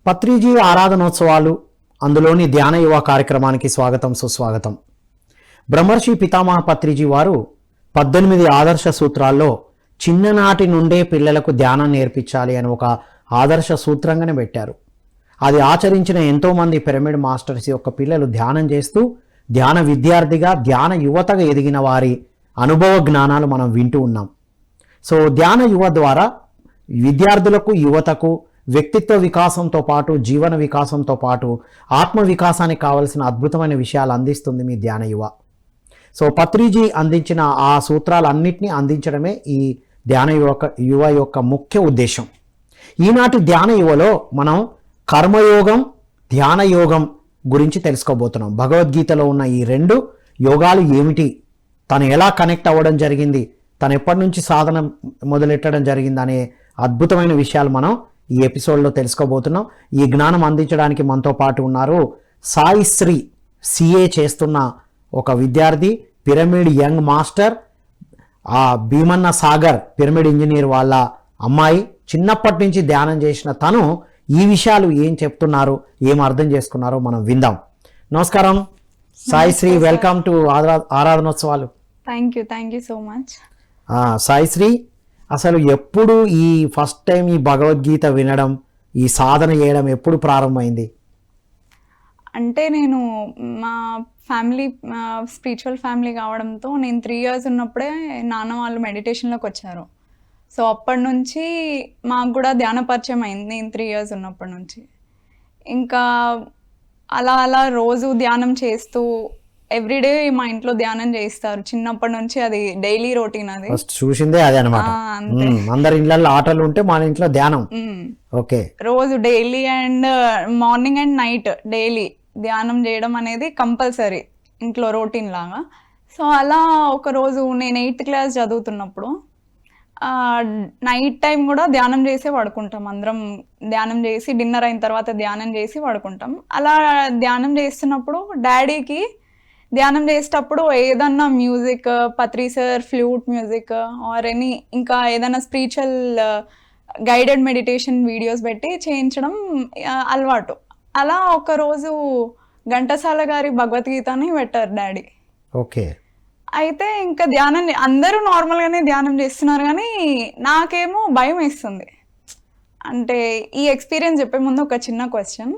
పత్రిజీ ఆరాధనోత్సవాలు, అందులోని ధ్యాన యువ కార్యక్రమానికి స్వాగతం, సుస్వాగతం. బ్రహ్మర్షి పితామహ పత్రిజీ వారు 18 ఆదర్శ సూత్రాల్లో చిన్ననాటి నుండే పిల్లలకు ధ్యానం నేర్పించాలి అని ఒక ఆదర్శ సూత్రంగానే పెట్టారు. అది ఆచరించిన ఎంతోమంది పిరమిడ్ మాస్టర్స్ యొక్క పిల్లలు ధ్యానం చేస్తూ ధ్యాన విద్యార్థిగా, ధ్యాన యువతగా ఎదిగిన వారి అనుభవ జ్ఞానాలు మనం వింటూ ఉన్నాం. సో ధ్యాన యువ ద్వారా విద్యార్థులకు, యువతకు వ్యక్తిత్వ వికాసంతో పాటు, జీవన వికాసంతో పాటు ఆత్మ వికాసానికి కావలసిన అద్భుతమైన విషయాలు అందిస్తుంది మీ ధ్యాన యువ. సో పత్రిజీ అందించిన ఆ సూత్రాలన్నింటినీ అందించడమే ఈ ధ్యాన యువ యొక్క ముఖ్య ఉద్దేశం. ఈనాటి ధ్యాన యువలో మనం కర్మయోగం, ధ్యాన యోగం గురించి తెలుసుకోబోతున్నాం. భగవద్గీతలో ఉన్న ఈ రెండు యోగాలు ఏమిటి, తను ఎలా కనెక్ట్ అవ్వడం జరిగింది, తను ఎప్పటి నుంచి సాధన మొదలెట్టడం జరిగింది అనే అద్భుతమైన విషయాలు మనం ఈ ఎపిసోడ్లో తెలుసుకోబోతున్నాం. ఈ జ్ఞానం అందించడానికి మనతో పాటు ఉన్నారు సాయి శ్రీ, సిఏ చేస్తున్న ఒక విద్యార్థి, పిరమిడ్ యంగ్ మాస్టర్, ఆ భీమన్న సాగర్ పిరమిడ్ ఇంజనీర్ వాళ్ళ అమ్మాయి. చిన్నప్పటి నుంచి ధ్యానం చేసిన తను ఈ విషయాలు ఏం చెప్తున్నారు, ఏం అర్థం చేసుకున్నారో మనం విందాం. నమస్కారం సాయి శ్రీ, వెల్కమ్ టు ఆరాధనోత్సవాలు. Thank you so much. Sai Sri, అసలు ఎప్పుడు ఈ ఫస్ట్ టైం ఈ భగవద్గీత వినడం, ఈ సాధన చేయడం ఎప్పుడు ప్రారంభమైంది? అంటే నేను మా ఫ్యామిలీ స్పిరిచువల్ ఫ్యామిలీ కావడంతో నేను 3 years ఉన్నప్పుడే నాన్న వాళ్ళు మెడిటేషన్లోకి వచ్చారు. సో అప్పటి నుంచి మాకు కూడా ధ్యాన పరిచయం అయింది. నేను 3 years ఉన్నప్పటి నుంచి ఇంకా అలా రోజు ధ్యానం చేస్తూ ఎవ్రీడే మా ఇంట్లో ధ్యానం చేస్తారు. చిన్నప్పటి నుంచి అది డైలీ రొటీన్. అది చూసిందే అదే అన్నమాట. అందరి ఇళ్ళల్లో ఆటలు ఉంటే మన ఇంట్లో ధ్యానం. ఓకే, రోజు daily and morning and night daily ధ్యానం చేయడం అనేది కంపల్సరీ ఇంట్లో రొటీన్ లాగా. సో అలా ఒకరోజు నేను 8th class చదువుతున్నప్పుడు నైట్ టైం కూడా ధ్యానం చేసే పడుకుంటాం. అందరం ధ్యానం చేసి డిన్నర్ అయిన తర్వాత ధ్యానం చేసి పడుకుంటాం. అలా ధ్యానం చేస్తున్నప్పుడు డాడీకి ధ్యానం చేసేటప్పుడు ఏదన్నా music, Patri sir flute music or ఇంకా ఏదైనా స్పిరిచువల్ గైడెడ్ మెడిటేషన్ వీడియోస్ పెట్టి చేయించడం అలవాటు. అలా ఒకరోజు ఘంటసాల గారి భగవద్గీతని పెట్టారు డాడీ. ఓకే. అయితే ఇంకా ధ్యానం అందరూ నార్మల్గానే ధ్యానం చేస్తున్నారు, కానీ నాకేమో భయం వేస్తుంది. అంటే ఈ ఎక్స్పీరియన్స్ చెప్పే ముందు ఒక చిన్న క్వశ్చన్.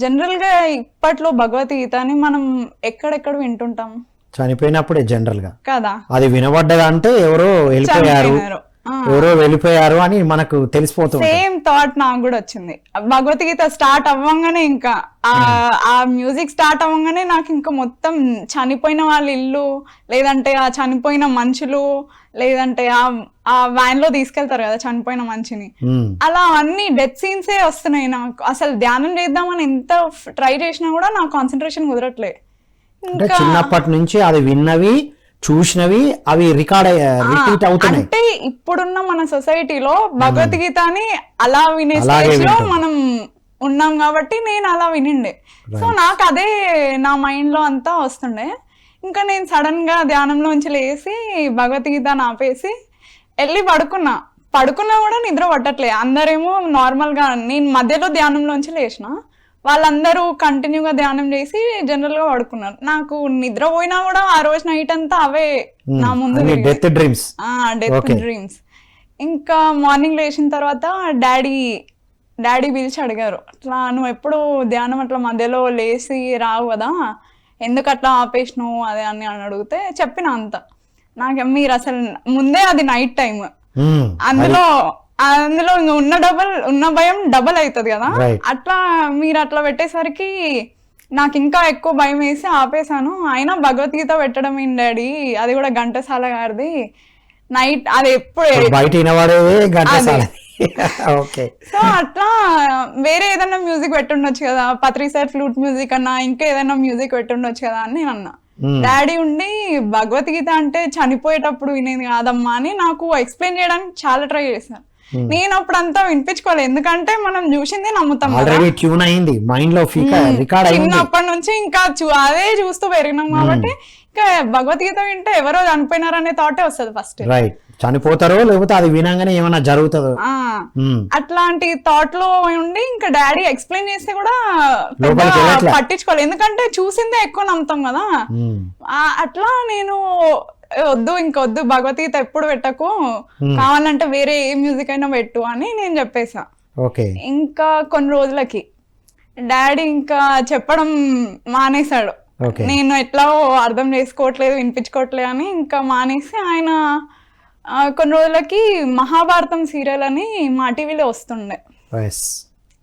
జనరల్గా ఇప్పట్లో భగవద్గీతని మనం ఎక్కడెక్కడ వింటుంటాం? చనిపోయినప్పుడే జనరల్ గా కదా. అది వినబడ్డగా అంటే ఎవరో వెళ్ళిపోయారు అని మనకు తెలిసిపోతుంది. సేమ్ థాట్ నాకు కూడా వచ్చింది. భగవద్గీత స్టార్ట్ అవ్వంగానే, ఇంకా ఆ మ్యూజిక్ స్టార్ట్ అవ్వంగానే నాకు ఇంకా మొత్తం చనిపోయిన వాళ్ళ ఇల్లు, లేదంటే ఆ చనిపోయిన మనుషులు, లేదంటే ఆ వ్యాన్ లో తీసుకెళ్తారు కదా చనిపోయిన మనిషిని, అలా అన్ని డెత్ సీన్సే వస్తున్నాయి నాకు. అసలు ధ్యానం చేద్దామని ఎంత ట్రై చేసినా కూడా నా కాన్సన్ట్రేషన్ కుదరట్లే. ఇంకా చిన్నప్పటి నుంచి అది విన్నవి, చూసినవి అవి రిపీట్ అవుతున్నాయి. అంటే ఇప్పుడున్న మన సొసైటీలో భగవద్గీతని అలా వినే స్టేజ్ లో మనం ఉన్నాం కాబట్టి నేను అలా వినిండే. సో నాకు అదే నా మైండ్ లో అంతా వస్తుండే. ఇంకా నేను సడన్ గా ధ్యానంలోంచి లేసి భగవద్గీతని ఆపేసి వెళ్ళి పడుకున్నా కూడా నిద్ర పట్టట్లే. అందరేమో నార్మల్ గా, నేను మధ్యలో ధ్యానంలోంచి లేచిన, వాళ్ళందరూ కంటిన్యూగా ధ్యానం చేసి జనరల్ గా పడుకున్నారు. నాకు నిద్ర పోయినా కూడా ఆ రోజు నైట్ అంతా అవే నా ముందు డెత్ డ్రీమ్స్. ఇంకా మార్నింగ్ లేచిన తర్వాత డాడీ పిలిచి అడిగారు, అట్లా నువ్వు ఎప్పుడు ధ్యానం అట్లా మధ్యలో లేచి రావు కదా, ఎందుకు అట్లా ఆపేసినావు అదే అని అడిగితే చెప్పిన అంత. నాకు మీరు అసలు ముందే అది నైట్ టైం, అందులో ఉన్న భయం డబల్ అవుతుంది కదా, అట్లా మీరు అట్లా పెట్టేసరికి నాకు ఇంకా ఎక్కువ భయం వేసి ఆపేశాను. అయినా భగవద్గీత పెట్టడం ఏంటి డాడీ, అది కూడా ఘంటసాల గారిది నైట్, అది ఎప్పుడు సో అట్లా వేరే ఏదైనా మ్యూజిక్ పెట్టుండొచ్చు కదా, పత్రి సార్ ఫ్లూట్ మ్యూజిక్ అన్నా ఇంకా ఏదైనా మ్యూజిక్ పెట్టుండొచ్చు కదా అని నేను అన్నా. డాడీ ఉండి భగవద్గీత అంటే చనిపోయేటప్పుడు వినేది కాదమ్మా అని నాకు ఎక్స్ప్లెయిన్ చేయడానికి చాలా ట్రై చేశాను. నేను అప్పుడు అంతా వినిపించుకోలేదు, ఎందుకంటే మనం చూసింది నమ్ముతాం. చిన్నప్పటి నుంచి ఇంకా అదే చూస్తూ పెరిగినాం కాబట్టి ఇంకా భగవద్గీత వింటే ఎవరో చనిపోయినారనే థాటే వస్తుంది ఫస్ట్. రైట్, చనిపోతారో లేకపోతే అది వినంగానే ఏమైనా జరుగుతుందో అట్లాంటి థాట్ లో ఉండి ఇంకా డాడీ ఎక్స్ప్లెయిన్ చేస్తే కూడా పట్టించుకోవాలి, ఎందుకంటే చూసిందే ఎక్కువ నమ్ముతాం కదా. అట్లా నేను ఇంకొద్దు భగవద్గీత ఎప్పుడు పెట్టకు, కావాలంటే వేరే ఏ మ్యూజిక్ అయినా పెట్టు అని నేను చెప్పేసా. ఇంకా కొన్ని రోజులకి డాడీ ఇంకా చెప్పడం మానేశాడు. నేను ఎట్లా అర్థం చేసుకోవట్లేదు, వినిపించుకోవట్లేదు అని ఇంకా మానేసి ఆయన కొన్ని రోజులకి మహాభారతం సీరియల్ అని మా టీవీలో వస్తుండే.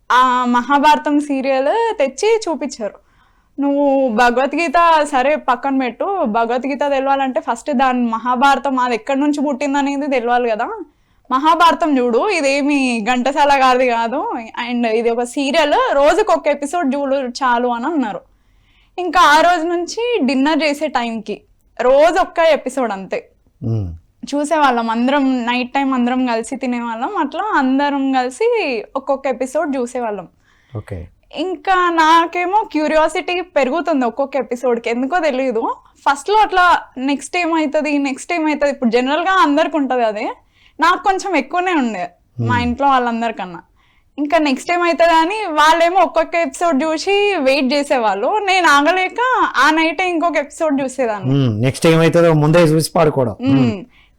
ఆ మహాభారతం సీరియల్ తెచ్చి చూపించారు. నువ్వు భగవద్గీత సరే పక్కన పెట్టు, భగవద్గీత తెలవాలంటే ఫస్ట్ దాని మహాభారతం అది ఎక్కడి నుంచి పుట్టింది అనేది తెలవాలి కదా, మహాభారతం చూడు, ఇదేమి ఘంటసాల గారిది కాదు, అండ్ ఇది ఒక సీరియల్, రోజుకి ఒక ఎపిసోడ్ చూడు చాలు అని అన్నారు. ఇంకా ఆ రోజు నుంచి డిన్నర్ చేసే టైంకి రోజు ఒక్క ఎపిసోడ్ అంతే చూసేవాళ్ళం. అందరం నైట్ టైం అందరం కలిసి తినేవాళ్ళం, అట్లా అందరం కలిసి ఒక్కొక్క ఎపిసోడ్ చూసేవాళ్ళం. ఇంకా నాకేమో క్యూరియాసిటీ పెరుగుతుంది ఒక్కొక్క ఎపిసోడ్కి, ఎందుకో తెలియదు. ఫస్ట్లో అట్లా నెక్స్ట్ ఏమవుతుంది ఇప్పుడు జనరల్గా అందరికి ఉంటుంది అదే, నాకు కొంచెం ఎక్కువనే ఉండే మా ఇంట్లో వాళ్ళందరికన్నా. ఇంకా నెక్స్ట్ ఏమవుతుంది అని వాళ్ళేమో ఒక్కొక్క ఎపిసోడ్ చూసి వెయిట్ చేసేవాళ్ళు, నేను ఆగలేక ఆ నైటే ఇంకొక ఎపిసోడ్ చూసేదాన్ని. నెక్స్ట్ ఏమవుతుందో ముందే చూసి పడుకోవడం.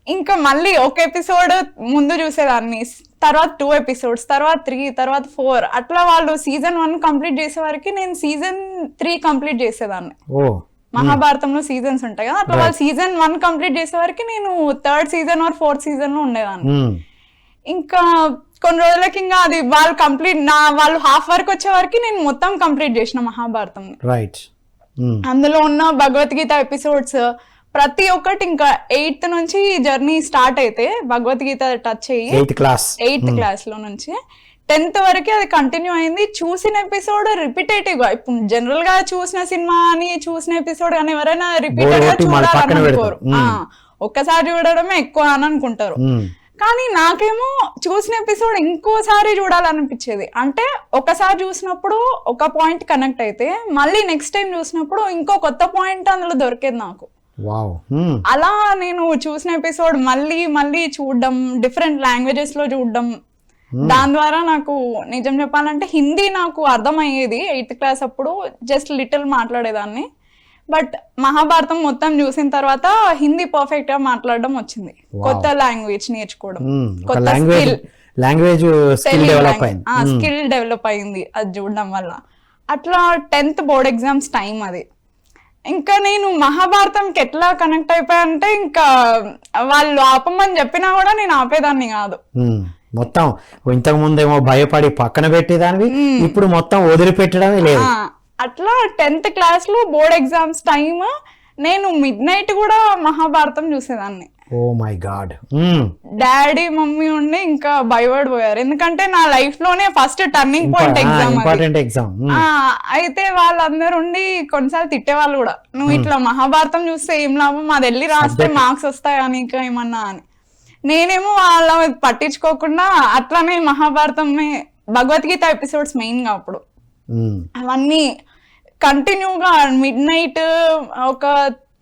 ఇంకా మళ్ళీ ఒక ఎపిసోడ్ ముందు చూసేదాన్ని, తర్వాత 2 ఎపిసోడ్స్, తర్వాత 3, తర్వాత 4, అట్లా వాళ్ళు సీజన్ 1 కంప్లీట్ చేసే వరకు నేను సీజన్ 3 కంప్లీట్ చేసేదాన్ని. మహాభారతంలో సీజన్స్ ఉంటాయి కదా, అట్లా వాళ్ళు సీజన్ 1 కంప్లీట్ చేసే వరకు నేను 3rd season are 4th season లో ఉండేదాన్ని. ఇంకా కొన్ని రోజులకి ఇంకా అది వాళ్ళు వాళ్ళు హాఫ్ వరకు వచ్చే వరకు నేను మొత్తం కంప్లీట్ చేసిన మహాభారతం. అందులో ఉన్న భగవద్గీత ఎపిసోడ్స్ ప్రతి ఒక్కటి ఇంకా 8th నుంచి జర్నీ స్టార్ట్ అయితే భగవద్గీత టచ్ అయ్యి 8th క్లాస్ లో నుంచి 10th వరకు అది కంటిన్యూ అయింది. చూసిన ఎపిసోడ్ రిపీటేటివ్ గా, ఇప్పుడు జనరల్ గా చూసిన సినిమా అని చూసిన ఎపిసోడ్ అని ఎవరైనా రిపీటెడ్ గా చూడాలనుకోరు, ఒక్కసారి చూడడమే ఎక్కువ అని అనుకుంటారు. కానీ నాకేమో చూసిన ఎపిసోడ్ ఇంకోసారి చూడాలనిపించేది. అంటే ఒకసారి చూసినప్పుడు ఒక పాయింట్ కనెక్ట్ అయితే మళ్ళీ నెక్స్ట్ టైం చూసినప్పుడు ఇంకో కొత్త పాయింట్ అందులో దొరికేది నాకు. అలా నేను చూసిన ఎపిసోడ్ మళ్ళీ మళ్ళీ చూడడం, డిఫరెంట్ లాంగ్వేజెస్ లో చూడడం, దాని ద్వారా నాకు నిజం చెప్పాలంటే హిందీ నాకు అర్థమయ్యేది 8th క్లాస్ అప్పుడు, జస్ట్ లిటిల్ మాట్లాడేదాన్ని. బట్ మహాభారతం మొత్తం చూసిన తర్వాత హిందీ పర్ఫెక్ట్ గా మాట్లాడడం వచ్చింది, కొత్త లాంగ్వేజ్ నేర్చుకోవడం, కొత్త స్కిల్ డెవలప్ అయింది అది చూడడం వల్ల. అట్లా 10th బోర్డ్ ఎగ్జామ్స్ టైం అది. ఇంకా నేను మహాభారతంకి ఎట్లా కనెక్ట్ అయిపోయానంటే ఇంకా వాళ్ళు ఆపమని చెప్పినా కూడా నేను ఆపేదాన్ని కాదు. మొత్తం ఇంతకు ముందేమో భయపడి పక్కన పెట్టేదాన్ని, ఇప్పుడు మొత్తం వదిలిపెట్టడమే లేదు. అట్లా 10th క్లాస్ లో బోర్డ్ ఎగ్జామ్స్ టైమ్ నేను మిడ్ నైట్ కూడా మహాభారతం చూసేదాన్ని. Oh my god. Daddy mummy ఉండి ఇంకా భయపడిపోయారు, ఎందుకంటే నా లైఫ్ లోనే ఫస్ట్ టర్నింగ్ పాయింట్ ఎగ్జామ్. అయితే వాళ్ళందరూ ఉండి కొన్నిసార్లు తిట్టేవాళ్ళు కూడా, నువ్వు ఇట్లా మహాభారతం చూస్తే ఏం లాభం, అది వెళ్ళి రాస్తే మార్క్స్ వస్తాయా నీకు ఏమన్నా అని. నేనేమో వాళ్ళ పట్టించుకోకుండా అట్లానే మహాభారతం భగవద్గీత ఎపిసోడ్స్ మెయిన్ గా అప్పుడు అవన్నీ కంటిన్యూగా మిడ్ నైట్ ఒక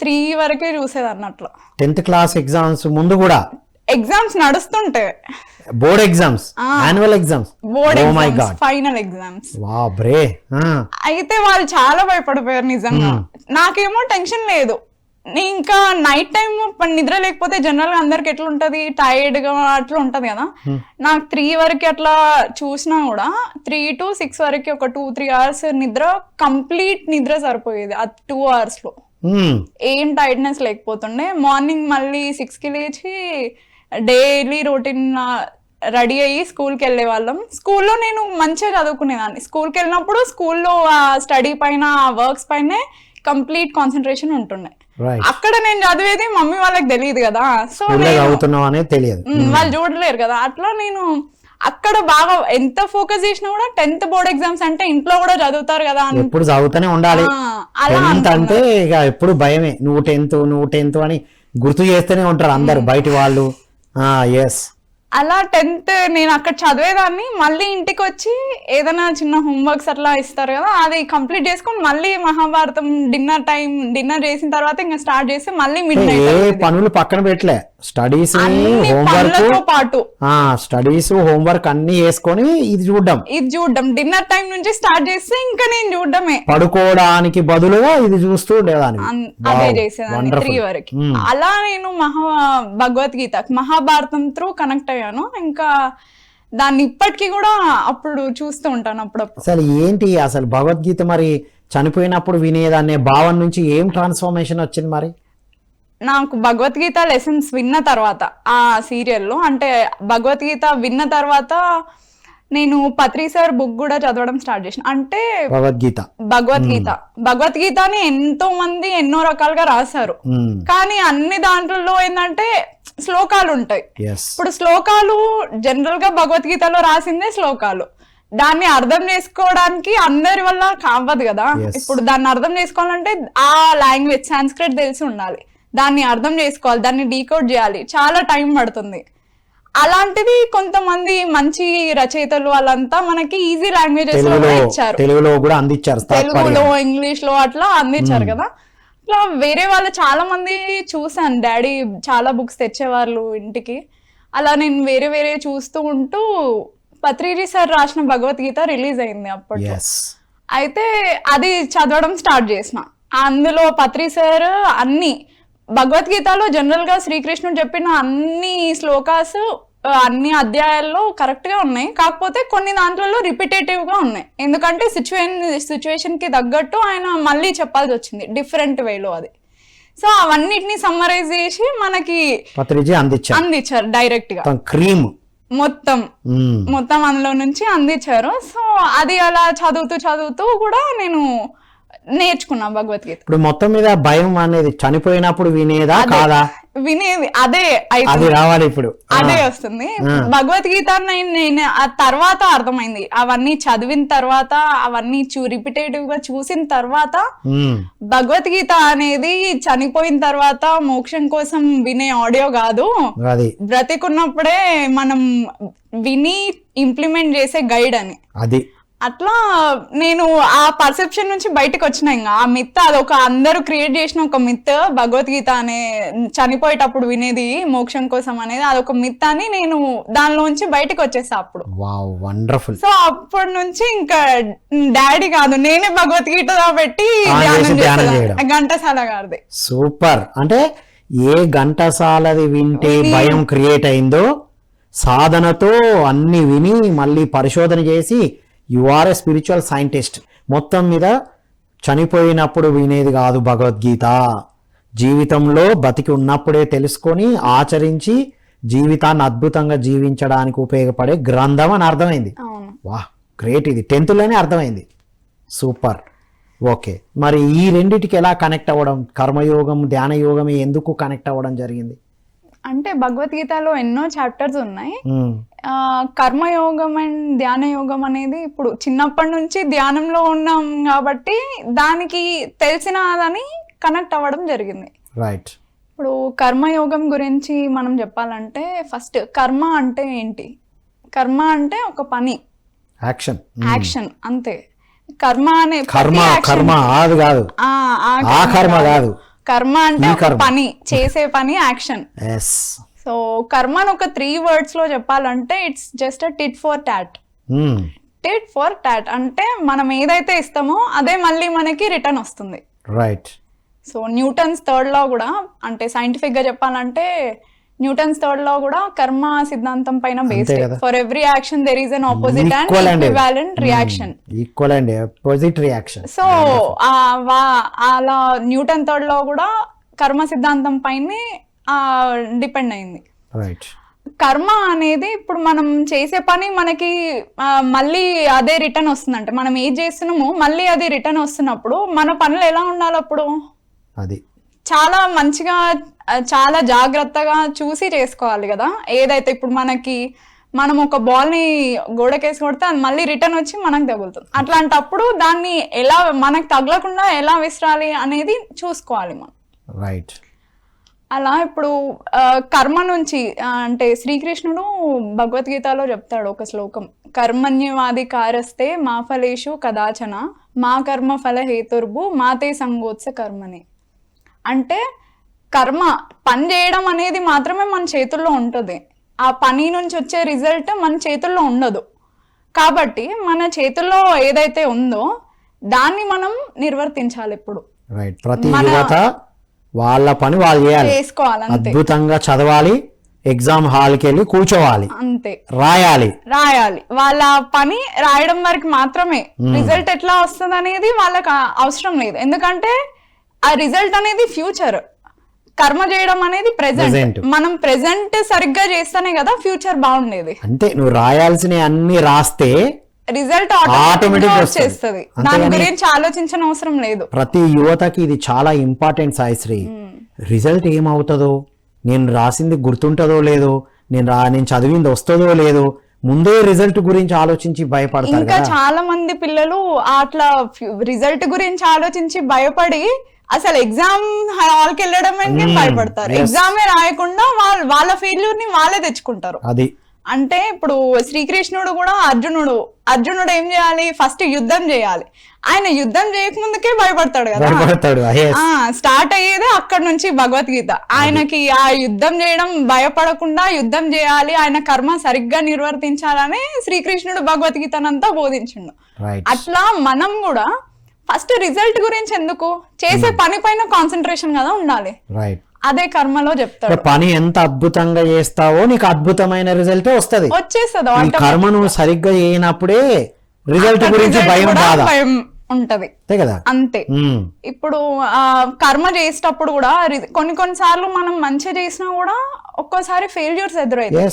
3 వరకే చూసేదాన్ని. అట్లా 10th క్లాస్ ఎగ్జామ్స్ ముందు కూడా ఎగ్జామ్స్ నడుస్తుంటే, board exams, annual exams, board exams, final exams. అయితే వాళ్ళు చాలా భయపడిపోయారు నిజంగా. నాకేమో టెన్షన్ లేదు, ఇంకా నైట్ టైం నిద్ర లేకపోతే జనరల్ గా అందరికి ఎట్లా ఉంటది, టైర్డ్ గా అట్లా ఉంటది కదా. నాకు 3 వరకు అట్లా చూసినా కూడా 3 to 6 వరకు ఒక 2-3 hours నిద్ర, కంప్లీట్ నిద్ర సరిపోయేది ఆ 2 hours లో. ఏం టైర్డ్నెస్ లేకపోతుండే. మార్నింగ్ మళ్ళీ 6కి లేచి డైలీ రొటీన్ రెడీ అయ్యి స్కూల్కి వెళ్ళే వాళ్ళం. స్కూల్లో నేను మంచిగా చదువుకునేదాన్ని. స్కూల్కి వెళ్ళినప్పుడు స్కూల్లో స్టడీ పైన, వర్క్స్ పైనే కంప్లీట్ కాన్సన్ట్రేషన్ ఉంటుండే. అక్కడ నేను చదివేది మమ్మీ వాళ్ళకి తెలియదు కదా, సో వాళ్ళు చూడలేరు కదా. అట్లా నేను అక్కడ బాగా ఎంత ఫోకస్ చేసినా కూడా 10th బోర్డ్ ఎగ్జామ్స్ అంటే ఇంట్లో కూడా చదువుతారు కదా, ఎప్పుడు చదువుతూనే ఉండాలి. అంటే ఇక ఎప్పుడు భయమే, నువ్వు 10th అని గుర్తు చేస్తూనే ఉంటారు అందరు బయట వాళ్ళు. అలా 10th నేను అక్కడ చదివేదాన్ని, మళ్ళీ ఇంటికి వచ్చి ఏదైనా చిన్న హోంవర్క్స్ అట్లా ఇస్తారు కదా, అది కంప్లీట్ చేసుకొని మళ్ళీ మహాభారతం డిన్నర్ చేసిన తర్వాత ఇంకా స్టార్ట్ చేసి మళ్ళీ మిడ్ ఏ నైట్ పనులు పక్కన పెట్టలే, స్టడీస్ పనులతో హోంవర్క్ పాటు స్టడీస్ హోంవర్క్ అన్ని వేసుకొని ఇది చూడడం డిన్నర్ టైం నుంచి స్టార్ట్ చేస్తే ఇంకా నేను చూడడమే, పడుకోవడానికి బదులుగా ఇది చూస్తూ ఉండేదాన్ని. అదే చేసేదాన్ని 3 వరకు. అలా నేను భగవద్గీత మహాభారతం త్రూ కనెక్ట్ అయ్యాను. ఇంకా దాన్ని ఇప్పటికీ కూడా అప్పుడు చూస్తూ ఉంటాను అప్పుడప్పుడు. అసలు ఏంటి అసలు భగవద్గీత మరి చనిపోయినప్పుడు వినేదాన్ని భావం నుంచి ఏం ట్రాన్స్ఫర్మేషన్ వచ్చింది మరి? నాకు భగవద్గీత లెసన్స్ విన్న తర్వాత ఆ సీరియల్లో, అంటే భగవద్గీత విన్న తర్వాత నేను పత్రి సార్ బుక్ కూడా చదవడం స్టార్ట్ చేసిన. అంటే భగవద్గీతని ఎంతో మంది ఎన్నో రకాలుగా రాశారు, కానీ అన్ని దాంట్లో ఏంటంటే శ్లోకాలు ఉంటాయి. ఇప్పుడు శ్లోకాలు జనరల్ గా భగవద్గీతలో రాసిందే శ్లోకాలు, దాన్ని అర్థం చేసుకోవడానికి అందరి వల్ల కావదు కదా. ఇప్పుడు దాన్ని అర్థం చేసుకోవాలంటే ఆ లాంగ్వేజ్ సాంస్క్రిట్ తెలిసి ఉండాలి, దాన్ని అర్థం చేసుకోవాలి, దాన్ని డీకోడ్ చేయాలి, చాలా టైం పడుతుంది. అలాంటిది కొంతమంది మంచి రచయితలు వాళ్ళంతా మనకి ఈజీ లాంగ్వేజెస్ లో ఇచ్చారు, తెలుగులో ఇంగ్లీష్ లో అట్లా అందించారు కదా. అట్లా వేరే వాళ్ళు చాలా మంది చూసాను, డాడీ చాలా బుక్స్ తెచ్చేవాళ్ళు ఇంటికి. అలా నేను వేరే చూస్తూ ఉంటూ పత్రిజీ సార్ రాసిన భగవద్గీత రిలీజ్ అయింది అప్పట్లో. అయితే అది చదవడం స్టార్ట్ చేసిన. అందులో పత్రి సార్ అన్ని భగవద్గీతలో జనరల్ గా శ్రీకృష్ణుడు చెప్పిన అన్ని శ్లోకాస్ అన్ని అధ్యాయాల్లో కరెక్ట్ గా ఉన్నాయి, కాకపోతే కొన్ని దాంట్లో రిపిటేటివ్ గా ఉన్నాయి. ఎందుకంటే సిచ్యువేషన్ కి తగ్గట్టు ఆయన మళ్ళీ చెప్పాల్సి వచ్చింది డిఫరెంట్ వేలో అది. సో అవన్నిటిని సమ్మరైజ్ చేసి మనకి అందించారు డైరెక్ట్ గా, క్రీమ్ మొత్తం అందులో నుంచి అందించారు. సో అది అలా చదువుతూ కూడా నేను నేర్చుకున్నా భగవద్గీత. ఇప్పుడు మొత్తం మీద భయం అనేది చనిపోయినప్పుడు వినేదా కాదా? వినేది అదే రావాలి, ఇప్పుడు అదే వస్తుంది. భగవద్గీత నేను ఆ తర్వాత అర్థమైంది, అవన్నీ చదివిన తర్వాత, అవన్నీ రిపిటేటివ్ గా చూసిన తర్వాత భగవద్గీత అనేది చనిపోయిన తర్వాత మోక్షం కోసం వినే ఆడియో కాదు, బ్రతికున్నప్పుడే మనం విని ఇంప్లిమెంట్ చేసే గైడ్ అని. అది అట్లా నేను ఆ పర్సెప్షన్ నుంచి బయటకు వచ్చిన. ఇంకా ఆ మిత్ అదొక అందరూ క్రియేట్ చేసిన ఒక మిత్, భగవద్గీత అనే చనిపోయేటప్పుడు వినేది మోక్షం కోసం అనేది అదొక మిత్ అని నేను దానిలోంచి బయటకు వచ్చేసా అప్పుడు. వండర్ఫుల్. సో అప్పటి నుంచి ఇంకా డాడీ కాదు నేనే భగవద్గీత పెట్టి ఘంటసాల గారిది. సూపర్. అంటే ఏ ఘంటసాలది వింటే భయం క్రియేట్ అయిందో, సాధనతో అన్ని విని మళ్ళీ పరిశోధన చేసి you are a spiritual scientist. మొత్తం మీద చనిపోయినప్పుడు వినేది కాదు భగవద్గీత, జీవితంలో బతికి ఉన్నప్పుడే తెలుసుకొని ఆచరించి జీవితాన్ని అద్భుతంగా జీవించడానికి ఉపయోగపడే గ్రంథం అని అర్థమైంది. వా గ్రేట్, ఇది 10th లోనే అర్థమైంది. సూపర్. ఓకే, మరి ఈ రెండిటికి ఎలా కనెక్ట్ అవ్వడం, కర్మయోగం ధ్యాన యోగం ఎందుకు కనెక్ట్ అవ్వడం జరిగింది? అంటే భగవద్గీతలో ఎన్నో చాప్టర్స్ ఉన్నాయి. కర్మయోగం అండ్ ధ్యాన యోగం అనేది ఇప్పుడు చిన్నప్పటి నుంచి ధ్యానంలో ఉన్నాం కాబట్టి దానికి తెలిసినదని కనెక్ట్ అవ్వడం జరిగింది. రైట్. ఇప్పుడు కర్మయోగం గురించి మనం చెప్పాలంటే ఫస్ట్ కర్మ అంటే ఏంటి? కర్మ అంటే ఒక పని, యాక్షన్ అంతే. కర్మ అనే కర్మ అంటే ఒక పని, చేసే పని, యాక్షన్. సో కర్మను ఒక 3 words లో చెప్పాలంటే it's just tit for tat. Tit for tat అంటే మనం ఏదైతే ఇస్తామో అదే మళ్ళీ మనకి రిటర్న్ వస్తుంది. Right. So Newton's 3rd law కూడా, అంటే సైంటిఫిక్ గా చెప్పాలంటే న్యూటన్స్ 3rd లా కూడా కర్మ సిద్ధాంతం పైన based. For every action there is an opposite and equivalent reaction. Equal and opposite reaction. So అలా న్యూటన్ 3rd లా కూడా కర్మ సిద్ధాంతం పైనే డిపెండ్ అయింది. రైట్. కర్మ అనేది ఇప్పుడు మనం చేసే పని మనకి మళ్ళీ అదే రిటర్న్ వస్తుందంటే, మనం ఏం చేస్తున్నామో మళ్ళీ అది రిటర్న్ వస్తున్నప్పుడు మన పనులు ఎలా ఉండాలి అప్పుడు? అది చాలా మంచిగా చాలా జాగ్రత్తగా చూసి చేసుకోవాలి కదా. ఏదైతే ఇప్పుడు మనం ఒక బాల్ ని గోడకేసి కొడితే అది మళ్ళీ రిటర్న్ వచ్చి మనకు తగులుతుంది. అట్లాంటప్పుడు దాన్ని ఎలా మనకు తగలకుండా ఎలా విసరాలి అనేది చూసుకోవాలి మనం. రైట్. అలా ఇప్పుడు కర్మ నుంచి అంటే శ్రీకృష్ణుడు భగవద్గీతలో చెప్తాడు ఒక శ్లోకం, కర్మణ్యవాది కారస్తే మా ఫలేషు కదాచన మా కర్మ ఫల హేతుర్భు మాతే సంగోత్స కర్మని. అంటే కర్మ పని చేయడం అనేది మాత్రమే మన చేతుల్లో ఉంటుంది, ఆ పని నుంచి వచ్చే రిజల్ట్ మన చేతుల్లో ఉండదు. కాబట్టి మన చేతుల్లో ఏదైతే ఉందో దాన్ని మనం నిర్వర్తించాలి ఎప్పుడు. రైట్. ప్రతి యువత వాళ్ళ పని వాళ్ళు చేయాలి, చేసుకోవాలి, అంతే. అద్భుతంగా చదవాలి, ఎగ్జామ్ హాల్కి వెళ్ళి కూర్చోవాలి, అంతే, రాయాలి. వాళ్ళ పని రాయడం వరకు మాత్రమే. రిజల్ట్ ఎట్లా వస్తుంది అనేది వాళ్ళకి అవసరం లేదు, ఎందుకంటే ఆ రిజల్ట్ అనేది ఫ్యూచర్, కర్మ చేయడం అనేది ప్రెసెంట్. మనం ప్రెసెంట్ సరిగ్గా చేస్తేనే కదా ఫ్యూచర్ బాగుండేది. అంటే నువ్వు రాయాల్సిన అన్ని రాస్తే రిజల్ట్ ఆటోమేటిక్ వచ్చేస్తుంది, దాని గురించి ఆలోచించిన అవసరం లేదు. ప్రతి యువతకి ఇది చాలా ఇంపార్టెంట్ సాయిశ్రీ. రిజల్ట్ ఏమవుతుందో, నేను రాసింది గుర్తుంటుందో లేదో, నేను చదివింది వస్తుందో లేదో, ముందే రిజల్ట్ గురించి ఆలోచించి భయపడతారు. ఇంకా చాలా మంది పిల్లలు అట్లా రిజల్ట్ గురించి ఆలోచించి భయపడి అసలు ఎగ్జామ్ హాల్కి వెళ్ళడమే భయపడతారు, ఎగ్జామే రాయకుండా వాళ్ళ ఫెయిల్యూర్ ని వాళ్ళే తెచ్చుకుంటారు. అది అంటే ఇప్పుడు శ్రీకృష్ణుడు కూడా అర్జునుడు ఏం చేయాలి, ఫస్ట్ యుద్ధం చేయాలి. ఆయన యుద్ధం చేయకముందుకే భయపడతాడు కదా, స్టార్ట్ అయ్యేదే అక్కడ నుంచి భగవద్గీత. ఆయనకి ఆ యుద్ధం చేయడం భయపడకుండా యుద్ధం చేయాలి, ఆయన కర్మ సరిగ్గా నిర్వర్తించాలని శ్రీకృష్ణుడు భగవద్గీతనంతా బోధించిండు. అట్లా మనం కూడా ఫస్ట్ రిజల్ట్ గురించి ఎందుకు, చేసే పని పైన కాన్సన్ట్రేషన్ కదా ఉండాలి. అదే కర్మలో చెప్తాడు. పని ఎంత అద్భుతంగా చేస్తావో నీకు అద్భుతమైన రిజల్ట్ వచ్చేస్తుంది. కర్మ నువ్వు సరిగ్గా చేయనప్పుడే రిజల్ట్ గురించి భయం ఉంటది కదా, అంతే. ఇప్పుడు కర్మ చేసేటప్పుడు కూడా కొన్నిసార్లు మనం మంచిగా చేసినా కూడా ఒక్కోసారి ఫెయిల్యూర్స్ ఎదురవుతాయి.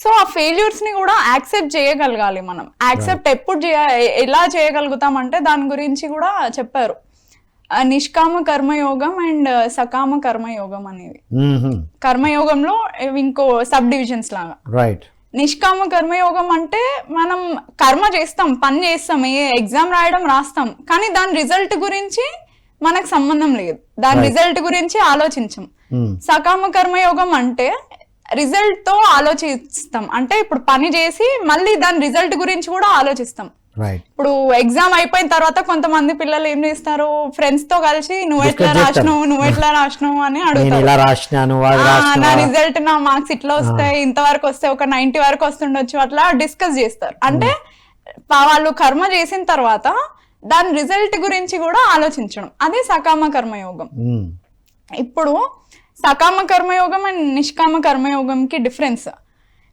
సో ఆ ఫెయిల్యూర్స్ ని కూడా యాక్సెప్ట్ చేయగలగాలి మనం. యాక్సెప్ట్ ఎప్పుడు ఎలా చేయగలుగుతాం అంటే దాని గురించి కూడా చెప్పారు, నిష్కామ కర్మయోగం అండ్ సకామ కర్మయోగం అనేది. కర్మయోగంలో ఇంకో సబ్ డివిజన్స్ లాగా. రైట్. నిష్కామ కర్మయోగం అంటే మనం కర్మ చేస్తాం, పని చేస్తాం, ఏ ఎగ్జామ్ రాయడం రాస్తాం, కానీ దాని రిజల్ట్ గురించి మనకు సంబంధం లేదు, దాని రిజల్ట్ గురించి ఆలోచించం. సకామ కర్మయోగం అంటే రిజల్ట్ తో ఆలోచిస్తాం, అంటే ఇప్పుడు పని చేసి మళ్ళీ దాని రిజల్ట్ గురించి కూడా ఆలోచిస్తాం. ఇప్పుడు ఎగ్జామ్ అయిపోయిన తర్వాత కొంతమంది పిల్లలు ఏం చేస్తారు, ఫ్రెండ్స్ తో కలిసి నువ్వు ఎట్లా రాసినావు అని అడుగుతారు. నా రిజల్ట్, నా మార్క్స్ ఇట్లా వస్తాయి, ఇంతవరకు వస్తే ఒక 90 వరకు వస్తుండొచ్చు, అట్లా డిస్కస్ చేస్తారు. అంటే వాళ్ళు కర్మ చేసిన తర్వాత దాని రిజల్ట్ గురించి కూడా ఆలోచించడం, అదే సకామ కర్మయోగం. ఇప్పుడు సకామ కర్మయోగం అండ్ నిష్కామ కర్మయోగంకి డిఫరెన్స్.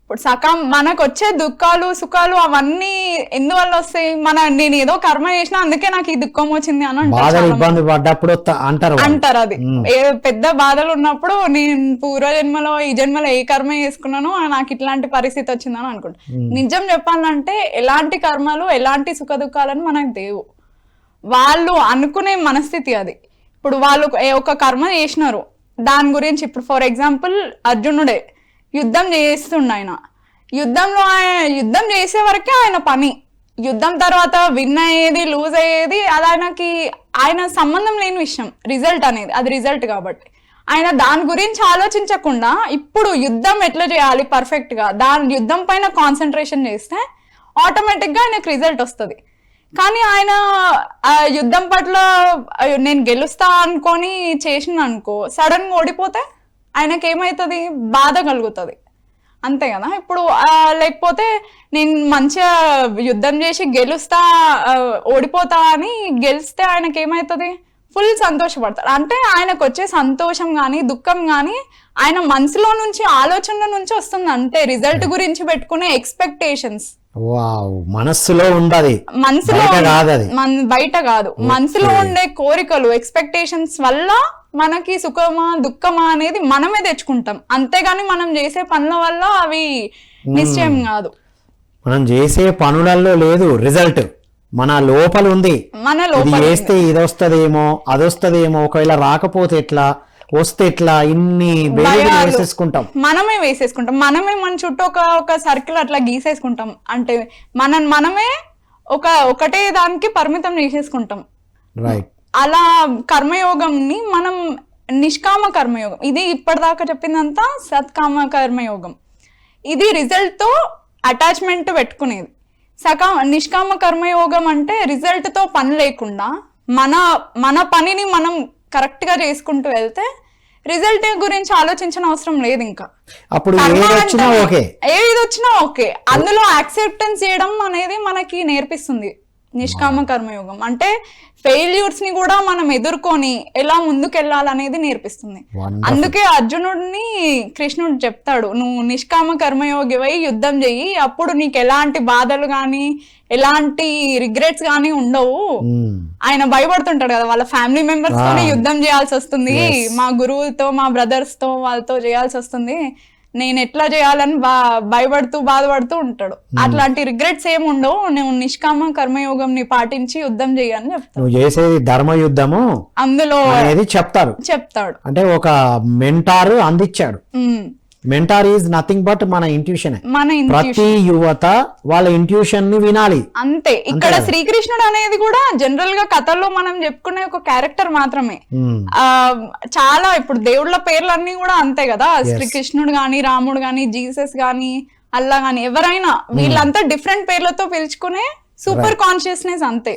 ఇప్పుడు మనకు వచ్చే దుఃఖాలు సుఖాలు అవన్నీ ఎందువల్ల వస్తాయి, నేను ఏదో కర్మ చేసినా అందుకే నాకు ఈ దుఃఖం వచ్చింది అని అంటారు. అది పెద్ద బాధలు ఉన్నప్పుడు నేను పూర్వజన్మలో ఈ జన్మలో ఏ కర్మ చేసుకున్నానో నాకు ఇట్లాంటి పరిస్థితి వచ్చిందని అనుకుంటా. నిజం చెప్పాలంటే ఎలాంటి కర్మలు ఎలాంటి సుఖ దుఃఖాలను మనకు దేవు, వాళ్ళు అనుకునే మనస్థితి అది. ఇప్పుడు వాళ్ళు ఒక కర్మ చేసినారు, దాని గురించి ఇప్పుడు ఫర్ ఎగ్జాంపుల్ అర్జునుడే యుద్ధం చేస్తుండ, ఆయన యుద్ధం చేసే వరకే ఆయన పని, యుద్ధం తర్వాత విన్ అయ్యేది లూజ్ అయ్యేది అది ఆయన సంబంధం లేని విషయం. రిజల్ట్ అనేది అది రిజల్ట్ కాబట్టి ఆయన దాని గురించి ఆలోచించకుండా ఇప్పుడు యుద్ధం ఎట్లా చేయాలి పర్ఫెక్ట్ గా, దాని యుద్ధం పైన కాన్సన్ట్రేషన్ చేస్తే ఆటోమేటిక్ గా ఆయనకు రిజల్ట్ వస్తుంది. కానీ ఆయన యుద్ధం పట్ల నేను గెలుస్తా అనుకొని చేసిన అనుకో, సడన్ గా ఓడిపోతే ఆయనకి ఏమవుతుంది, బాధ కలుగుతుంది, అంతే కదా. ఇప్పుడు లేకపోతే నేను మంచిగా యుద్ధం చేసి గెలుస్తా ఓడిపోతా అని గెలిస్తే ఆయనకి ఏమవుతుంది, ఫుల్ సంతోషపడతాడు. అంటే ఆయనకు వచ్చే సంతోషం కానీ దుఃఖం కానీ ఆయన మనసులో నుంచి ఆలోచన నుంచి వస్తుంది, అంతే. రిజల్ట్ గురించి పెట్టుకునే ఎక్స్పెక్టేషన్స్ మనసులో ఉండదు, బయట కాదు, మనసులో ఉండే కోరికలు ఎక్స్పెక్టేషన్స్ వల్ల మనకి సుఖమా దుఃఖమా అనేది మనమే తెచ్చుకుంటాం, అంతేగాని మనం చేసే పనుల వల్ల అవి నిశ్చయం కాదు. మనం చేసే పనులలో లేదు రిజల్ట్, మన లోపల ఉంది. మన లోపల చేస్తే ఇది వస్తదేమో అది వస్తదేమో, ఒకవేళ రాకపోతే ఎట్లా, వస్తే ఎట్లా, ఇన్ని వేసేసుకుంటాం, మనమే మనమే మన చుట్టూ ఒక సర్కిల్ అట్లా గీసేసుకుంటాం. అంటే మనమే ఒకటే దానికి పరిమితం చేసేసుకుంటాం. రైట్. అలా కర్మయోగంని మనం నిష్కామ కర్మయోగం. ఇది ఇప్పటిదాకా చెప్పిందంతా సత్కామ కర్మయోగం. ఇది రిజల్ట్ తో అటాచ్మెంట్ పెట్టుకునేది. నిష్కామ కర్మయోగం అంటే రిజల్ట్ తో పని లేకుండా మన పనిని మనం కరెక్ట్ గా చేసుకుంటూ వెళ్తే రిజల్ట్ గురించి ఆలోచించిన అవసరం లేదు. ఇంకా అప్పుడు ఏది వచ్చినా ఓకే, అందులో యాక్సెప్టెన్స్ చేయడం అనేది మనకి నేర్పిస్తుంది నిష్కామ కర్మయోగం. అంటే ఫెయిల్యూర్స్ ని కూడా మనం ఎదుర్కొని ఎలా ముందుకెళ్ళాలనేది నేర్పిస్తుంది. అందుకే అర్జునుడిని కృష్ణుడు చెప్తాడు, నువ్వు నిష్కామ కర్మయోగివై యుద్ధం చెయ్యి, అప్పుడు నీకు ఎలాంటి బాధలు గాని ఎలాంటి రిగ్రెట్స్ గానీ ఉండవు. ఆయన భయపడుతుంటాడు కదా, వాళ్ళ ఫ్యామిలీ మెంబర్స్ తోనే యుద్ధం చేయాల్సి వస్తుంది, మా గురువులతో మా బ్రదర్స్ తో వాళ్ళతో చేయాల్సి వస్తుంది, నేను ఎట్లా చేయాలని భయపడుతూ బాధపడుతూ ఉంటాడు. అట్లాంటి రిగ్రెట్స్ ఏమి ఉండవు, నువ్వు నిష్కామ కర్మయోగం ని పాటించి యుద్ధం చేయని చెప్తాడు. నువ్వు చేసేది ధర్మ యుద్ధము అందులో చెప్తాడు. అంటే ఒక మెంటార్ అందించాడు. మెంటార్ ఈజ్ నథింగ్ బట్ మన ఇంట్యూషన్. ప్రతి యువత వాళ్ళ ఇంట్యూషన్ ని వినాలి అంతే. ఇక్కడ శ్రీకృష్ణుడు అనేది కూడా జనరల్ గా కథల్లో మనం చెప్పుకునే ఒక క్యారెక్టర్ మాత్రమే. చాలా ఇప్పుడు దేవుళ్ళ పేర్లన్నీ కూడా అంతే కదా, శ్రీకృష్ణుడు గాని రాముడు గాని జీసస్ గాని అల్లా గాని ఎవరైనా వీళ్ళంతా డిఫరెంట్ పేర్లతో పిలుచుకునే సూపర్ కాన్షియస్నెస్ అంతే.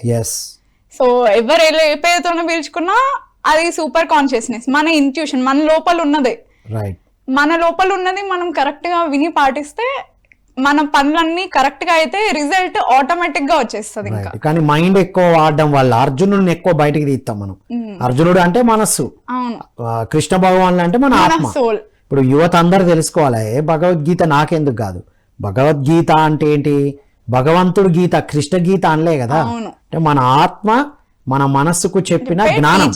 సో ఎవరు ఏ పేరుతోనే పిలుచుకున్నా అది సూపర్ కాన్షియస్నెస్, మన ఇంట్యూషన్, మన లోపల ఉన్నదే. మన లోపల ఉన్నది మనం కరెక్ట్ గా విని పాటిస్తే మన పనులన్నీ కరెక్ట్ గా అయితే రిజల్ట్ ఆటోమేటిక్ గా వచ్చేస్తుంది. ఇంకా కానీ మైండ్ ఎక్కువ వాడడం వల్ల అర్జునుడిని ఎక్కువ బయటకి తీస్తాం మనం. అర్జునుడు అంటే మనస్సు, కృష్ణ భగవాన్ అంటే మన ఆత్మ. ఇప్పుడు యువత అందరు తెలుసుకోవాలి, భగవద్గీత నాకెందుకు కాదు, భగవద్గీత అంటే ఏంటి, భగవంతుడు గీత, కృష్ణ గీత అనలే కదా. అంటే మన ఆత్మ మన మనస్సుకు చెప్పిన జ్ఞానం.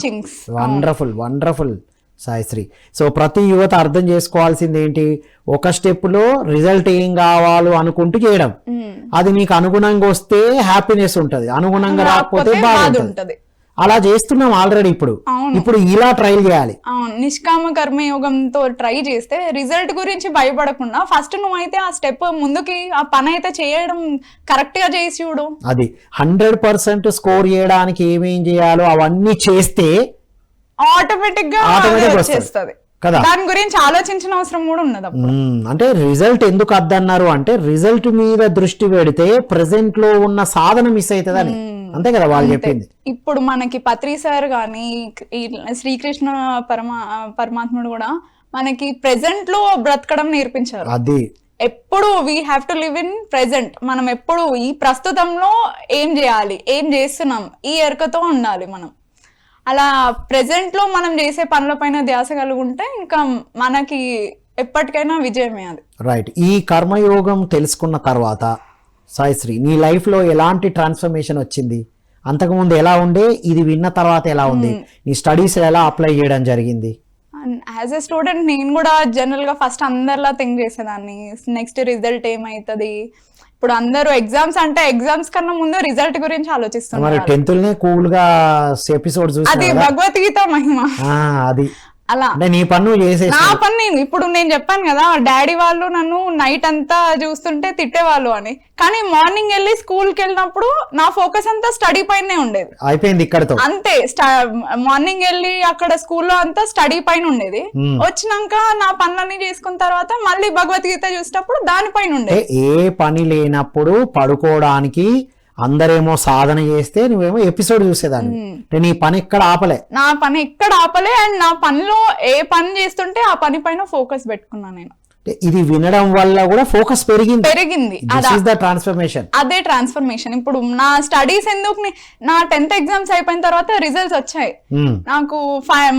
Wonderful wonderful Saisri. సో ప్రతి యువత అర్థం చేసుకోవాల్సింది ఏంటి, ఒక స్టెప్ లో రిజల్ట్ ఏం కావాలో అనుకుంటూ చేయడం. అది నీకు అనుగుణంగా వస్తే హ్యాపీనెస్ ఉంటది, అనుగుణంగా రాకపోతే బాధ ఉంటది. అలా చేస్తున్నాం ఆల్రెడీ. ఇప్పుడు ఇలా ట్రై చేయాలి. నిష్కామ కర్మయోగంతో ట్రై చేస్తే రిజల్ట్ గురించి భయపడకుండా ఫస్ట్ నువ్వైతే ఆ స్టెప్ ముందుకి ఆ పని అయితే చేయడం కరెక్ట్ గా చేసి చూడు. అది 100% స్కోర్ చేయడానికి ఏమేం చేయాలో అవన్నీ చేస్తే ఆటోమేటిక్ గా వచ్చేస్తుంది కదా. దాని గురించి ఆలోచించిన అవసరం కూడా ఉన్నది. అంటే రిజల్ట్ ఎందుకు అద్దన్నారు అంటే రిజల్ట్ మీద దృష్టి పెడితే ప్రెసెంట్ లో ఉన్న సాధన మిస్ అవుతుందని, అంతే కదా వాళ్ళు చెప్పింది. ఇప్పుడు మనకి పత్రి సార్ గాని శ్రీకృష్ణ పరమాత్ముడు కూడా మనకి ప్రెసెంట్ లో బ్రతకడం నేర్పించారు. అది ఎప్పుడు we have to live in present. మనం ఎప్పుడు ఈ ప్రస్తుతంలో ఏం చేయాలి, ఏం చేస్తున్నాం, ఈ ఎరుకతో ఉండాలి మనం. అలా ప్రెసెంట్ లో మనం చేసే పనుల పైన ధ్యాస కలుగుంటే ఇంకా మనకి ఎప్పటికైనా విజయమే అది. రైట్. ఈ కర్మయోగం తెలుసుకున్న తర్వాత సాయిశ్రీ నీ లైఫ్ లో ఎలాంటి ట్రాన్స్ఫర్మేషన్ వచ్చింది, అంతకుముందు ఎలా ఉండే, ఇది విన్న తర్వాత ఎలా ఉంది, నీ స్టడీస్ ఎలా అప్లై చేయడం జరిగింది? యాజ్ ఎ స్టూడెంట్ నేను కూడా జనరల్ గా ఫస్ట్ అందరిలా థింక్ చేసేదాన్ని, నెక్స్ట్ రిజల్ట్ ఏమైతుంది. ఇప్పుడు అందరూ ఎగ్జామ్స్ అంటే ఎగ్జామ్స్ కన్నా ముందు రిజల్ట్ గురించి ఆలోచిస్తున్నారు. అది భగవద్గీత మహిమ. అది అలా నీ పన్ను నా పని నేను ఇప్పుడు నేను చెప్పాను కదా, డాడీ వాళ్ళు నన్ను నైట్ అంతా చూస్తుంటే తిట్టేవాళ్ళు అని, కానీ మార్నింగ్ వెళ్ళి స్కూల్ కి వెళ్ళినప్పుడు నా ఫోకస్ అంతా స్టడీ పైనే ఉండేది. అయిపోయింది ఇక్కడతో అంతే. మార్నింగ్ వెళ్ళి అక్కడ స్కూల్లో అంతా స్టడీ పైన ఉండేది, వచ్చినాక నా పనులన్నీ చేసుకున్న తర్వాత మళ్ళీ భగవద్గీత చూసేటప్పుడు దానిపైన ఉండేది. ఏ పని లేనప్పుడు పడుకోవడానికి అందరేమో సాధన చేస్తే నువ్వేమో ఎపిసోడ్ చూసేదాన్ని. నీ పని ఎక్కడ ఆపలే, నా పని ఎక్కడ ఆపలే. అండ్ నా పనిలో ఏ పని చేస్తుంటే ఆ పని పైన ఫోకస్ పెట్టుకున్నాను నేను. ఇది వినడం వల్ల కూడా ఫోకస్ పెరిగింది. ట్రాన్స్ఫర్మేషన్ అదే ట్రాన్స్ఫర్మేషన్. ఇప్పుడు నా స్టడీస్ ఎందుకు, నా 10th ఎగ్జామ్స్ అయిపోయిన తర్వాత రిజల్ట్స్ వచ్చాయి నాకు.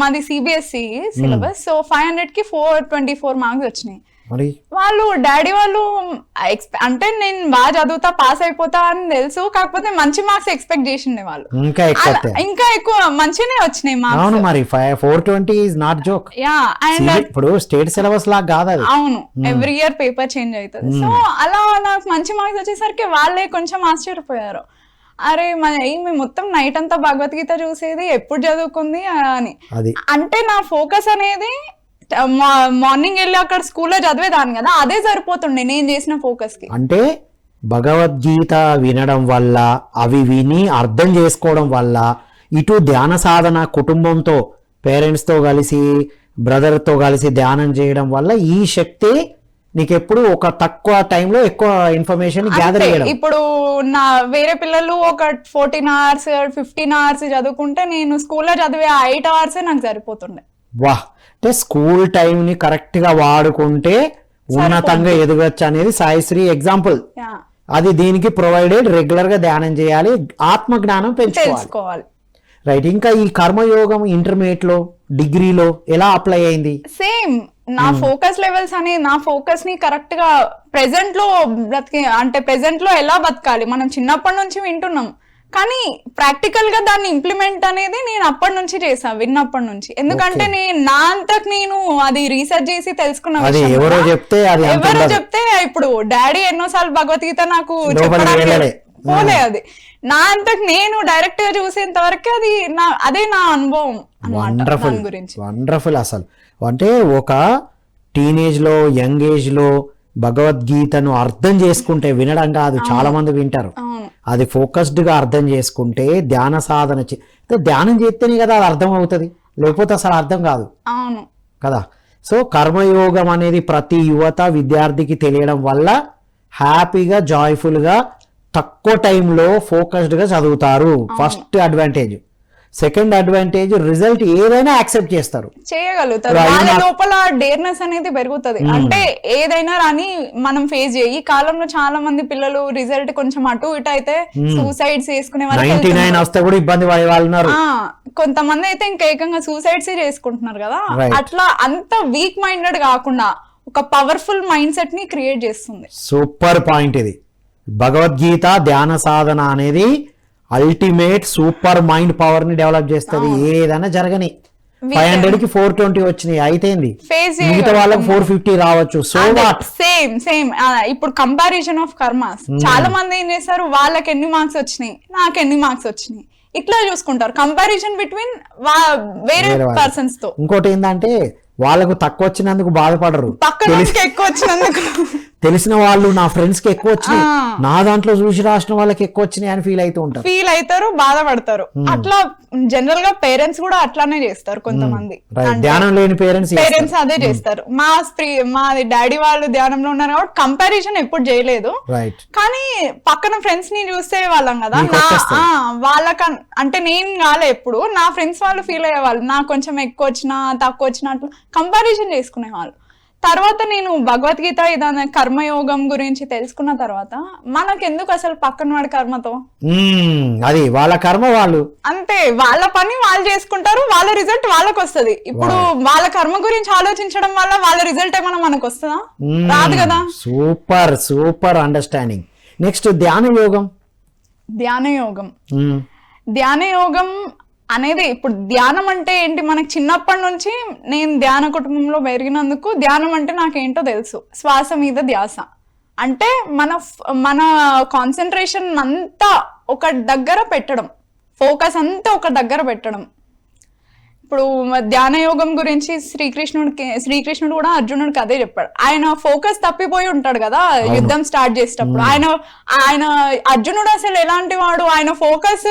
మాది సిబిఎస్ఈ సిలబస్. సో 500కి 424 మార్క్స్ వచ్చినాయి. వాళ్ళు డాడీ వాళ్ళు అంటే నేను బాగా చదువుతా పాస్ అయిపోతా అని తెలుసు, కాకపోతే మంచి మార్క్స్ ఎక్స్పెక్ట్ చేసిండే వాళ్ళు. ఇంకా ఎక్కువ మంచిగానే వచ్చినాయి మార్క్స్. మరి 420 is not joke. Yeah. And ఇప్పుడు స్టేట్ సిలబస్ లాగా కాదు అది. అవును, ఎవ్రీ ఇయర్ పేపర్ చేంజ్ అవుతుంది. సో అలా నాకు మంచి మార్క్స్ వచ్చేసరికి వాళ్ళే కొంచెం ఆశ్చర్యపోయారు, అరే మేము మొత్తం నైట్ అంతా భగవద్గీత చూసేది, ఎప్పుడు చదువుకుంది అని. అంటే నా ఫోకస్ అనేది మార్నింగ్ వెళ్ళి అక్కడ స్కూల్లో చదివేదాన్ని కదా, అదే సరిపోతుండే నేను చేసిన ఫోకస్ కి. అంటే భగవద్గీత వినడం వల్ల, అవి విని అర్థం చేసుకోవడం వల్ల, ఇటు ధ్యాన సాధన కుటుంబంతో పేరెంట్స్తో కలిసి బ్రదర్తో కలిసి ధ్యానం చేయడం వల్ల ఈ శక్తి నీకు ఎప్పుడు ఒక తక్కువ టైంలో ఎక్కువ ఇన్ఫర్మేషన్ గ్యాదర్ చేయడం. ఇప్పుడు నా వేరే పిల్లలు ఒక 14 hours 15 hours చదువుకుంటే నేను స్కూల్లో చదివే 8 hours నాకు సరిపోతుండే. వాహ్, అంటే స్కూల్ టైం ని కరెక్ట్ గా వాడుకుంటే ఉన్నతంగా ఎదగచ్చు అనేది సాయిశ్రీ ఎగ్జాంపుల్. Yeah. అది దీనికి ప్రొవైడెడ్, రెగ్యులర్ గా ధ్యానం చేయాలి, ఆత్మ జ్ఞానం పెంచుకోవాలి. తెలుసుకోవాలి. రైట్. ఇంకా ఈ కర్మయోగం ఇంటర్మీడియట్ లో డిగ్రీలో ఎలా అప్లై అయింది? సేమ్ నా ఫోకస్ లెవెల్స్ అని నా ఫోకస్ ని కరెక్ట్ గా ప్రెసెంట్ లో అంటే ప్రెసెంట్ లో ఎలా బతకాలి మనం చిన్నప్పటి నుంచి వింటున్నాం, కానీ ప్రాక్టికల్ గా దాన్ని ఇంప్లిమెంట్ అనేది నేను అప్పటి నుంచి చేసా, విన్నప్పటి నుంచి. ఎందుకంటే నా అంతకు నేను అది రీసెర్చ్ చేసి తెలుసుకున్న విషయం. ఎవరో చెప్తే ఇప్పుడు డాడీ ఎన్నోసార్లు భగవద్గీత నాకు చెప్పడానికి పోలే, అది నా అంతకు నేను డైరెక్ట్ గా చూసేంత వరకు అదే నా అనుభవం వండర్ఫుల్ గురించి. వండర్ఫుల్. అసలు అంటే ఒక టీనేజ్ లో, యంగ్ ఏజ్ లో భగవద్గీతను అర్థం చేసుకుంటే, వినడం కాదు, చాలా మంది వింటారు, అది ఫోకస్డ్ గా అర్థం చేసుకుంటే ధ్యాన సాధన ధ్యానం చేస్తేనే కదా అది అర్థం అవుతుంది, లేకపోతే అసలు అర్థం కాదు కదా. సో కర్మయోగం అనేది ప్రతి యువత విద్యార్థికి తెలియడం వల్ల హ్యాపీగా జాయ్ఫుల్ గా తక్కువ టైంలో ఫోకస్డ్ గా చదువుతారు. First advantage. Second advantage, result ఏదైనా యాక్సెప్ట్ చేస్తారు, చేయగలుగుతారు. వాళ్ళ లోపల డేర్నెస్ అనేది పెరుగుతుంది. అంటే ఏదైనా రాని మనం ఫేస్ చేయి. ఈ కాలంలో చాలా మంది పిల్లలు రిజల్ట్ కొంచెం అటు ఇటు అయితే సూసైడ్స్ చేసుకునే వాళ్ళు 99 వస్తే కూడా ఇబ్బంది పడే వాళ్ళు ఉన్నారు. కొంతమంది అయితే ఇంకా ఏకంగా సూసైడ్స్ చేసుకుంటున్నారు కదా. అట్లా అంత వీక్ మైండెడ్ కాకుండా ఒక పవర్ఫుల్ మైండ్ సెట్ ని క్రియేట్ చేస్తుంది. సూపర్ పాయింట్ ఇది. భగవద్గీత ధ్యాన సాధన అనేది అల్టిమేట్ సూపర్ మైండ్ పవర్ ని డెవలప్ చేస్తుంది. ఏదైనా జరగని 500 కి 420 వచ్చినాయి అయితేంది, మిగతా వాళ్ళకి 450 రావచ్చు. సో వాట్, సేమ్ ఇప్పుడు కంపారిజన్ ఆఫ్ కర్మాస్. చాలా మంది ఏం చేస్తారు, వాళ్ళకి ఎన్ని మార్క్స్ వచ్చినాయి, నాకు ఎన్ని మార్క్స్ వచ్చినాయి, ఇట్లా చూసుకుంటారు. కంపారిజన్ బిట్వీన్ వేరే పర్సన్స్ తో. ఇంకోటి ఏంటంటే వాళ్ళకు తక్కువ వచ్చినందుకు బాధపడరు, ఎక్కువ వచ్చినందుకు తెలిసిన వాళ్ళు నా ఫ్రెండ్స్ కి ఎక్కువ వచ్చినాయి, నా దాంట్లో చూసి రాసిన వాళ్ళకి ఎక్కువ వచ్చినాయి అని ఫీల్ అవుతారు, బాధపడతారు. అట్లా జనరల్ గా పేరెంట్స్ కూడా అట్లానే చేస్తారు. కొంతమంది ధ్యానం లేని పేరెంట్స్ అదే చేస్తారు. మా డాడీ వాళ్ళు ధ్యానంలో ఉన్నారు కాబట్టి కంపారిజన్ ఎప్పుడు చేయలేదు, కానీ పక్కన ఫ్రెండ్స్ ని చూసే వాళ్ళం కదా. అంటే నేను కాలే, ఎప్పుడు నా ఫ్రెండ్స్ వాళ్ళు ఫీల్ అయ్యేవాళ్ళు, నాకు కొంచెం ఎక్కువ వచ్చినా తక్కువ వచ్చినట్లు కంపారిజన్ చేసుకునే వాళ్ళు. తర్వాత నేను భగవద్గీత ఇదాన కర్మయోగం గురించి తెలుసుకున్న తర్వాత మనకెందుకు అసలు పక్కన వాడి కర్మతో, అది వాళ్ళ కర్మ, వాళ్ళు అంతే, వాళ్ళ పని వాళ్ళు చేసుకుంటారు, వాళ్ళ రిజల్ట్ వాళ్ళకి వస్తుంది. ఇప్పుడు వాళ్ళ కర్మ గురించి ఆలోచించడం వల్ల వాళ్ళ రిజల్ట్ ఏమన్నా మనకు వస్తుందా? రాదు కదా. Super understanding. నెక్స్ట్ ధ్యాన యోగం అనేది, ఇప్పుడు ధ్యానం అంటే ఏంటి, మనకి చిన్నప్పటి నుంచి నేను ధ్యాన కుటుంబంలో పెరిగినందుకు ధ్యానం అంటే నాకేంటో తెలుసు. శ్వాస మీద ధ్యాస అంటే మన కాన్సన్ట్రేషన్ అంతా ఒక దగ్గర పెట్టడం, ఫోకస్ అంతా ఒక దగ్గర పెట్టడం. ఇప్పుడు ధ్యాన యోగం గురించి శ్రీకృష్ణుడు కూడా అర్జునుడికి అదే చెప్పాడు. ఆయన ఫోకస్ తప్పిపోయి ఉంటాడు కదా యుద్ధం స్టార్ట్ చేసేటప్పుడు. ఆయన అర్జునుడు అసలు ఎలాంటి వాడు, ఆయన ఫోకస్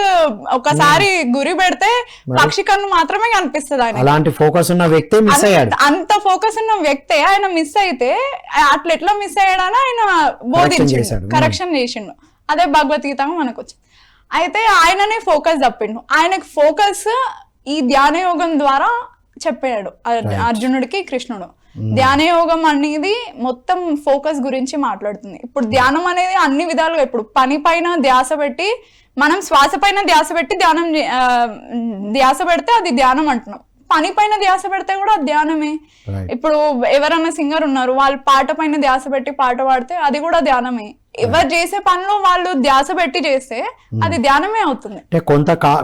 ఒకసారి గురి పెడితే పక్షి కన్ను మాత్రమే కనిపిస్తుంది. ఆయన అలాంటి ఫోకస్ ఉన్న వ్యక్తి మిస్ అయ్యాడు. అంత ఫోకస్ ఉన్న వ్యక్తే ఆయన మిస్ అయితే అట్లా ఎట్లా మిస్ అయ్యాడని ఆయన బోధించాడు, కరెక్షన్ చేసిండు. అదే భగవద్గీత మనకు వచ్చింది. అయితే ఆయననే ఫోకస్ తప్పిండు. ఆయనకు ఫోకస్ ఈ ధ్యాన యోగం ద్వారా చెప్పాడు అర్జునుడికి కృష్ణుడు. ధ్యాన యోగం అనేది మొత్తం ఫోకస్ గురించి మాట్లాడుతుంది. ఇప్పుడు ధ్యానం అనేది అన్ని విధాలుగా, ఇప్పుడు పని పైన ధ్యాస పెట్టి, మనం శ్వాస పైన ధ్యాస పెట్టి ధ్యాస పెడితే అది ధ్యానం అంటున్నాం. పని పైన ధ్యాస పెడితే కూడా అది ధ్యానమే. ఇప్పుడు ఎవరన్నా సింగర్ ఉన్నారు, వాళ్ళు పాట పైన ధ్యాస పెట్టి పాట పాడితే అది కూడా ధ్యానమే. ఎవరు చేసే పనిలో వాళ్ళు ధ్యాస పెట్టి చేస్తే అది ధ్యానమే అవుతుంది. అంటే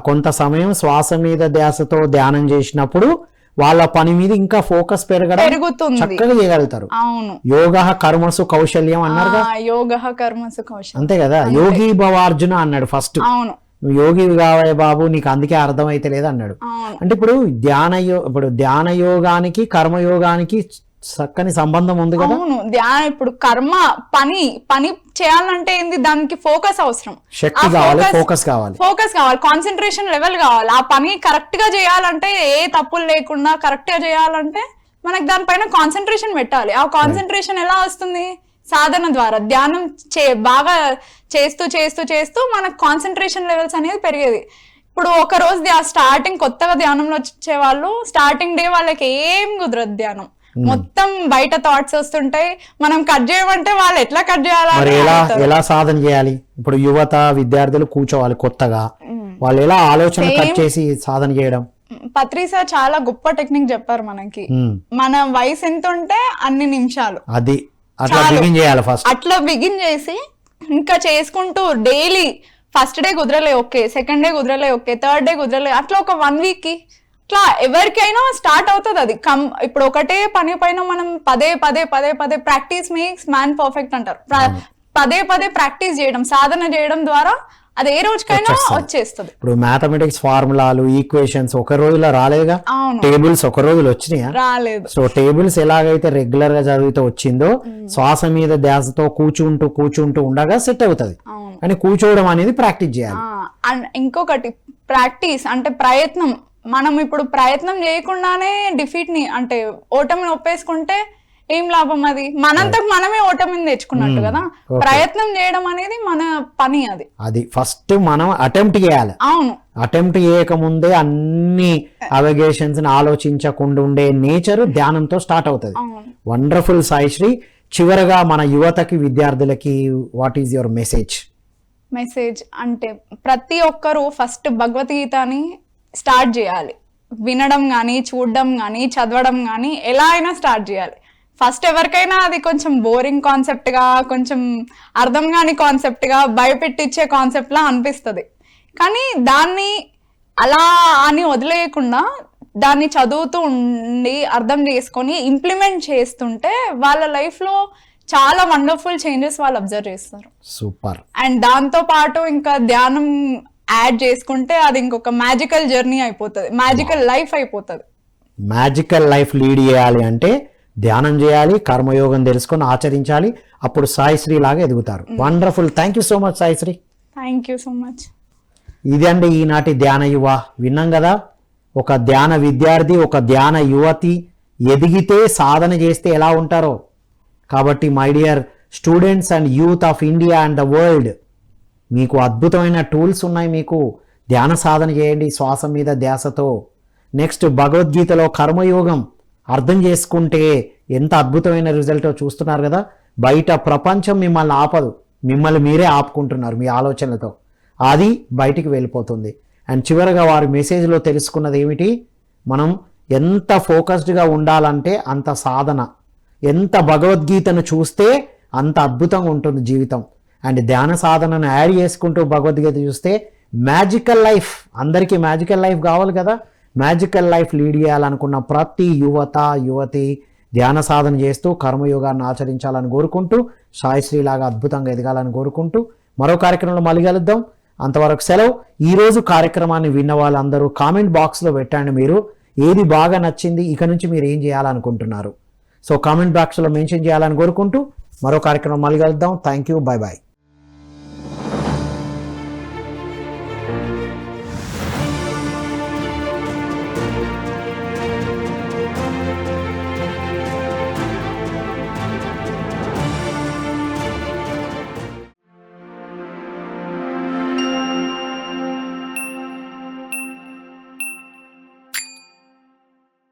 కొంత సమయం శ్వాస మీద ధ్యాసతో ధ్యానం చేసినప్పుడు వాళ్ళ పని మీద ఇంకా ఫోకస్ పెరుగుతుంది, చక్కగా చేయగలుగుతారు. అవును, యోగ కర్మసు కౌశల్యం అన్నారు, యోగ కర్మసు కౌశల్యం, అంతే కదా. యోగి భవ అర్జున అన్నాడు ఫస్ట్. అవును, నువ్వు యోగి కావే బాబు, నీకు అందుకే అర్థమైతే లేదు అన్నాడు. అంటే ఇప్పుడు ధ్యాన యోగానికి కర్మయోగానికి చక్కని సంబంధం ఉంది కదా. అవును, ఇప్పుడు కర్మ పని చేయాలంటే ఏంది, దానికి ఫోకస్ అవసరం, శక్తి కావాలి, ఫోకస్ కావాలి, కాన్సన్ట్రేషన్ లెవెల్ కావాలి. ఆ పని కరెక్ట్ గా చేయాలంటే, ఏ తప్పులు లేకుండా కరెక్ట్ గా చేయాలంటే మనకి దానిపైన కాన్సన్ట్రేషన్ పెట్టాలి. ఆ కాన్సన్ట్రేషన్ ఎలా వస్తుంది? సాధన ద్వారా, ధ్యానం బాగా చేస్తూ చేస్తూ చేస్తూ మనకు కాన్సన్ట్రేషన్ లెవెల్స్ అనేది పెరిగేది. ఇప్పుడు ఒక రోజు కొత్తగా ధ్యానంలో వచ్చే వాళ్ళు స్టార్టింగ్ డే వాళ్ళకి ఏం కుదరదు ధ్యానం, మొత్తం బయట థాట్స్ వస్తుంటాయి. మనం కట్ చేయమంటే వాళ్ళు ఎట్లా కట్ చేయాలి, ఎలా సాధన చేయాలి? ఇప్పుడు యువత విద్యార్థులు కూర్చోవాలి కొత్తగా, వాళ్ళు ఎలా ఆలోచన కట్ చేసి సాధన చేయడం? పత్రి సార్ చాలా గొప్ప టెక్నిక్ చెప్పారు మనకి. మన వయసు ఎంత ఉంటే అన్ని నిమిషాలు, అది అట్లా బిగిన్ చేయాలి. ఫస్ట్ అట్లా బిగిన్ చేసి ఇంకా చేసుకుంటూ డైలీ ఫస్ట్ డే కుదరలే ఓకే, సెకండ్ డే కుదరలే ఓకే, థర్డ్ డే కుదరలే, అట్లా ఒక 1 వీక్ కి అట్లా ఎవరికైనా స్టార్ట్ అవుతుంది అది. ఇప్పుడు ఒకటే పని పైన మనం పదే ప్రాక్టీస్ మేక్స్ మ్యాన్ పర్ఫెక్ట్ అంటారు. పదే ప్రాక్టీస్ చేయడం, సాధన చేయడం ద్వారా అది ఏ రోజుకైనా వచ్చేస్తుంది. ఇప్పుడు మ్యాథమెటిక్స్ ఫార్ములాలు, ఈక్వేషన్స్ ఒక రోజులో రాలేదుగా, టేబుల్స్ ఒక రోజులో వచ్చినాయా? రాలేదు. సో టేబుల్స్ ఎలాగైతే రెగ్యులర్ గా చదివితే వచ్చిందో, శ్వాస మీద ధ్యాసతో కూర్చుంటూ ఉండగా సెట్ అవుతుంది. అని కూర్చోవడం అనేది ప్రాక్టీస్ చేయాలి. ఇంకొకటి ప్రాక్టీస్ అంటే ప్రయత్నం. మనం ఇప్పుడు ప్రయత్నం చేయకుండానే డిఫీట్ ని అంటే ఓటమిని ఒప్పేసుకుంటే ఏం లాభం? అది మనంతకు మనమే ఓటమిని తెచ్చుకున్నట్టు కదా. ప్రయత్నం చేయడం అనేది మన పని. అది ఫస్ట్ మనం అటెంప్ట్ చేయాలి. అవును, అటెంప్ట్ చేయకముందే అన్ని అవగేషన్స్ ఆలోచించకుండా ఉండే నేచర్ ధ్యానంతో స్టార్ట్ అవుతుంది. వండర్ఫుల్ సాయిశ్రీ. చివరగా మన యువతకి, విద్యార్థులకి వాట్ ఈస్ యువర్ మెసేజ్? అంటే ప్రతి ఒక్కరూ ఫస్ట్ భగవద్గీతని స్టార్ట్ చేయాలి. వినడం కానీ, చూడడం కానీ, చదవడం కానీ ఎలా అయినా స్టార్ట్ చేయాలి. ఫస్ట్ ఎవరికైనా అది కొంచెం బోరింగ్ కాన్సెప్ట్ గా, కొంచెం అర్థం కాని కాన్సెప్ట్ గా, భయపెట్టించే కాన్సెప్ట్ లా అనిపిస్తుంది. కానీ దాన్ని అలా అని వదిలేయకుండా దాన్ని చదువుతూ ఉండి అర్థం చేసుకొని ఇంప్లిమెంట్ చేస్తుంటే వాళ్ళ లైఫ్ లో చాలా వండర్ఫుల్ చేంజెస్ వాళ్ళు అబ్జర్వ్ చేస్తారు. సూపర్. అండ్ దాంతో పాటు ఇంకా ధ్యానం యాడ్ చేసుకుంటే అది ఇంకొక మ్యాజికల్ జర్నీ అయిపోతుంది, మ్యాజికల్ లైఫ్ అయిపోతుంది. మ్యాజికల్ లైఫ్ లీడ్ చేయాలి అంటే ధ్యానం చేయాలి, కర్మయోగం తెలుసుకొని ఆచరించాలి. అప్పుడు సాయిశ్రీ లాగా ఎదుగుతారు. Wonderful. Thank you so much Saisri. Thank you so much. ఇదండి ఈనాటి ధ్యాన యువ. విన్నాం కదా, ఒక ధ్యాన విద్యార్థి, ఒక ధ్యాన యువతి ఎదిగితే, సాధన చేస్తే ఎలా ఉంటారో. కాబట్టి my dear students and youth of India and the world, మీకు అద్భుతమైన టూల్స్ ఉన్నాయి. మీకు ధ్యాన సాధన చేయండి శ్వాస మీద ధ్యాసతో. నెక్స్ట్ భగవద్గీతలో కర్మయోగం అర్థం చేసుకుంటే ఎంత అద్భుతమైన రిజల్టో చూస్తున్నారు కదా. బయట ప్రపంచం మిమ్మల్ని ఆపదు, మిమ్మల్ని మీరే ఆపుకుంటున్నారు మీ ఆలోచనలతో. అది బయటికి వెళ్ళిపోతుంది. అండ్ చివరగా వారి మెసేజ్లో తెలుసుకున్నది ఏమిటి? మనం ఎంత ఫోకస్డ్గా ఉండాలంటే అంత సాధన, ఎంత భగవద్గీతను చూస్తే అంత అద్భుతంగా ఉంటుంది జీవితం. అండ్ ధ్యాన సాధనను యాడ్ చేసుకుంటూ భగవద్గీత చూస్తే మ్యాజికల్ లైఫ్. అందరికీ మ్యాజికల్ లైఫ్ కావాలి కదా. మ్యాజికల్ లైఫ్ లీడ్ చేయాలనుకున్న ప్రతి యువతి ధ్యాన సాధన చేస్తూ కర్మయోగాన్ని ఆచరించాలని కోరుకుంటూ, సాయిశ్రీ లాగా అద్భుతంగా ఎదగాలని కోరుకుంటూ మరో కార్యక్రమంలో మళ్ళీ కలుద్దాం. అంతవరకు సెలవు. ఈరోజు కార్యక్రమాన్ని విన్న వాళ్ళందరూ కామెంట్ బాక్స్లో పెట్టండి మీరు ఏది బాగా నచ్చింది, ఇక నుంచి మీరు ఏం చేయాలనుకుంటున్నారు. సో కామెంట్ బాక్స్లో మెన్షన్ చేయాలని కోరుకుంటూ మరో కార్యక్రమం మళ్ళీ కలుద్దాం. Thank you. Bye bye.